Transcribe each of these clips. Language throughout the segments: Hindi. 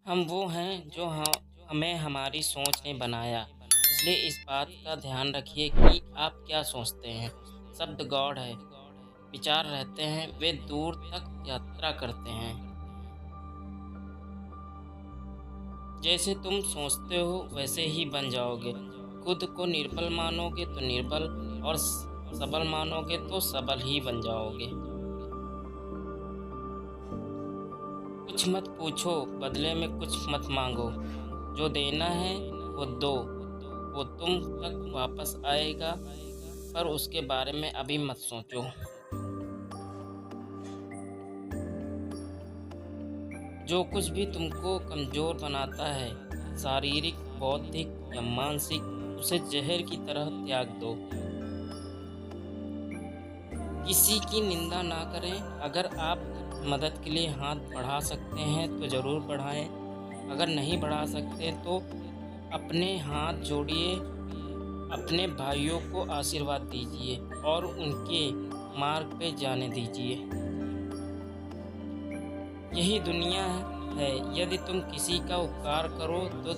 हम वो हैं जो हमें हमारी सोच ने बनाया। इसलिए इस बात का ध्यान रखिए कि आप क्या सोचते हैं। शब्द गॉड है, विचार रहते हैं, वे दूर तक यात्रा करते हैं। जैसे तुम सोचते हो वैसे ही बन जाओगे। खुद को निर्बल मानोगे तो निर्बल, और सबल मानोगे तो सबल ही बन जाओगे। कुछ मत पूछो, बदले में कुछ मत मांगो। जो देना है वो दो, वो तुम तक वापस आएगा, पर उसके बारे में अभी मत सोचो। जो कुछ भी तुमको कमज़ोर बनाता है, शारीरिक, बौद्धिक या मानसिक, उसे जहर की तरह त्याग दो। किसी की निंदा ना करें। अगर आप मदद के लिए हाथ बढ़ा सकते हैं तो ज़रूर बढ़ाएं। अगर नहीं बढ़ा सकते तो अपने हाथ जोड़िए, अपने भाइयों को आशीर्वाद दीजिए और उनके मार्ग पे जाने दीजिए। यही दुनिया है। यदि तुम किसी का उपकार करो तो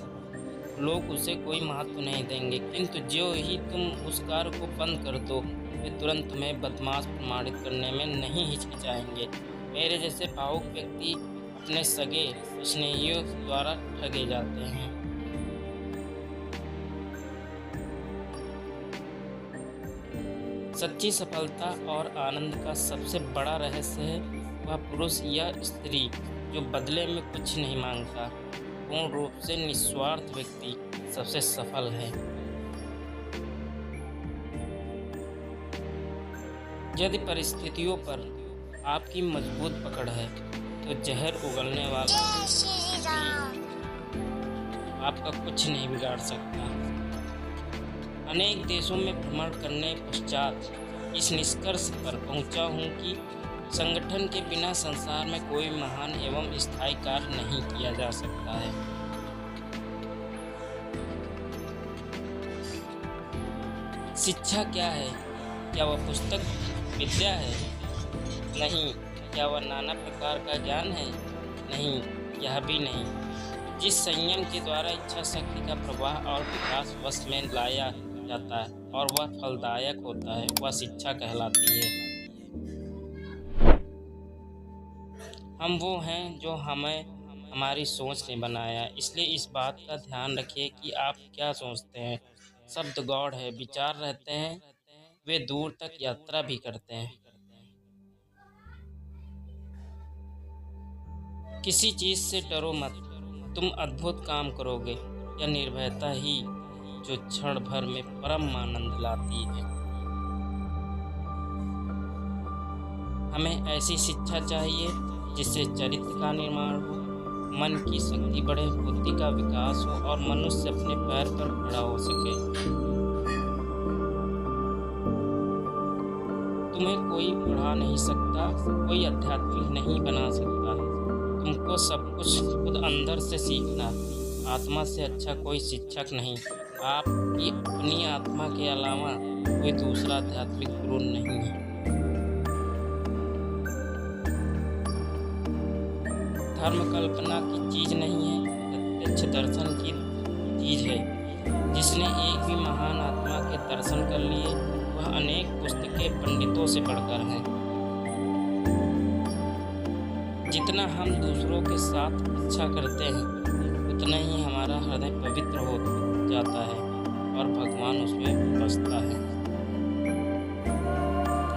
लोग उसे कोई महत्व नहीं देंगे, किंतु जो ही तुम उस कार्य को बंद कर दो, वे तुरंत तुम्हें बदमाश प्रमाणित करने में नहीं हिचकिचाएंगे। मेरे जैसे भावुक व्यक्ति अपने सगे स्नेहियों द्वारा ठगे जाते हैं। सच्ची सफलता और आनंद का सबसे बड़ा रहस्य है वह पुरुष या स्त्री जो बदले में कुछ नहीं मांगता। पूर्ण रूप से निस्वार्थ व्यक्ति सबसे सफल है। यदि परिस्थितियों पर आपकी मजबूत पकड़ है तो जहर उगलने वाला आपका कुछ नहीं बिगाड़ सकता। अनेक देशों में भ्रमण करने पश्चात इस निष्कर्ष पर पहुंचा हूं कि संगठन के बिना संसार में कोई महान एवं स्थायी कार्य नहीं किया जा सकता है। शिक्षा क्या है? क्या वह पुस्तक विद्या है? नहीं। क्या वह नाना प्रकार का ज्ञान है? नहीं, यह भी नहीं। जिस संयम के द्वारा इच्छा शक्ति का प्रवाह और विकास वश में लाया जाता है और वह फलदायक होता है, वह शिक्षा कहलाती है। हम वो हैं जो हमें हमारी सोच ने बनाया। इसलिए इस बात का ध्यान रखिए कि आप क्या सोचते हैं। शब्द गॉड है, विचार रहते हैं, वे दूर तक यात्रा भी करते हैं। किसी चीज से डरो मत, तुम अद्भुत काम करोगे। यह निर्भयता ही जो क्षण भर में परम आनंद लाती है। हमें ऐसी शिक्षा चाहिए जिससे चरित्र का निर्माण हो, मन की शक्ति बढ़े, बुद्धि का विकास हो और मनुष्य अपने पैर पर खड़ा हो सके। तुम्हें कोई पढ़ा नहीं सकता, कोई आध्यात्मिक नहीं बना सकता। तुमको सब कुछ खुद अंदर से सीखना। आत्मा से अच्छा कोई शिक्षक नहीं। आपकी अपनी आत्मा के अलावा कोई दूसरा आध्यात्मिक गुरु नहीं है। धर्म कल्पना की चीज नहीं है, प्रत्यक्ष दर्शन की चीज है। जिसने एक भी महान आत्मा के दर्शन कर लिए वह अनेक पुस्तकें पंडितों से बढ़कर है। जितना हम दूसरों के साथ अच्छा करते हैं उतना ही हमारा हृदय पवित्र हो जाता है और भगवान उसमें बसता है।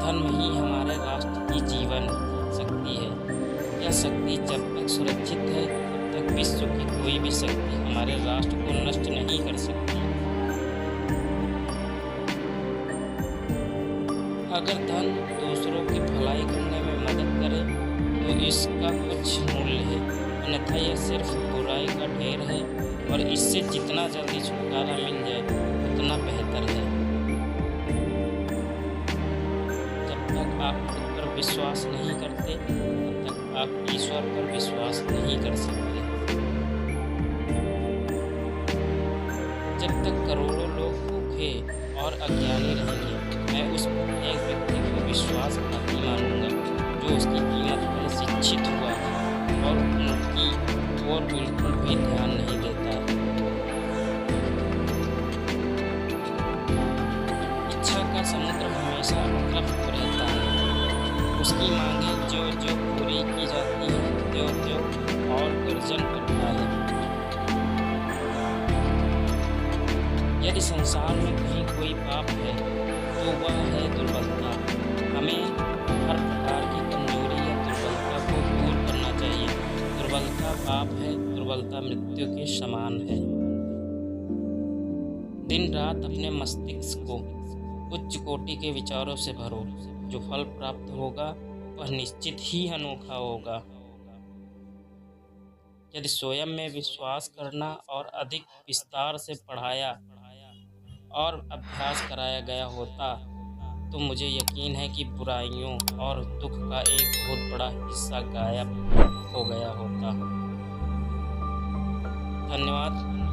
धर्म ही हमारे राष्ट्र की जीवन शक्ति है। यह शक्ति जब तक सुरक्षित है तब तक विश्व की कोई भी शक्ति हमारे राष्ट्र को नष्ट नहीं कर सकती। अगर धन दूसरों की भलाई करने में मदद करे तो इसका कुछ मूल्य है, अन्यथा यह सिर्फ बुराई का ढेर है और इससे जितना जल्दी छुटकारा मिल जाए उतना बेहतर है। जब तक आप खुद पर विश्वास नहीं करते तब तक आप ईश्वर पर विश्वास नहीं कर सकते। जब तक करोड़ों लोग भूखे और अज्ञानी रहेंगे, मैं उस एक व्यक्ति को विश्वासघाती मानूंगा जो उसकी कीमत पर शिक्षित हुआ और उनकी और बिल्कुल भी ध्यान नहीं देता। इच्छा का समुद्र हमेशा उपलब्ध रहता है। उसकी मांगें जो जो पूरी की जाती हैं, त्यों त्यों और गर्जन करता है। यदि संसार में कहीं कोई पाप है तो वह है दुर्बलता। हमें हर प्रकार की कमजोरी या दुर्बलता को दूर करना चाहिए। दुर्बलता पाप है, दुर्बलता मृत्यु के समान है। दिन रात अपने मस्तिष्क को उच्च कोटि के विचारों से भरो। जो फल प्राप्त होगा वह निश्चित ही अनोखा होगा। यदि स्वयं में विश्वास करना और अधिक विस्तार से पढ़ाया और अभ्यास कराया गया होता तो मुझे यकीन है कि बुराइयों और दुख का एक बहुत बड़ा हिस्सा गायब हो गया होता। धन्यवाद।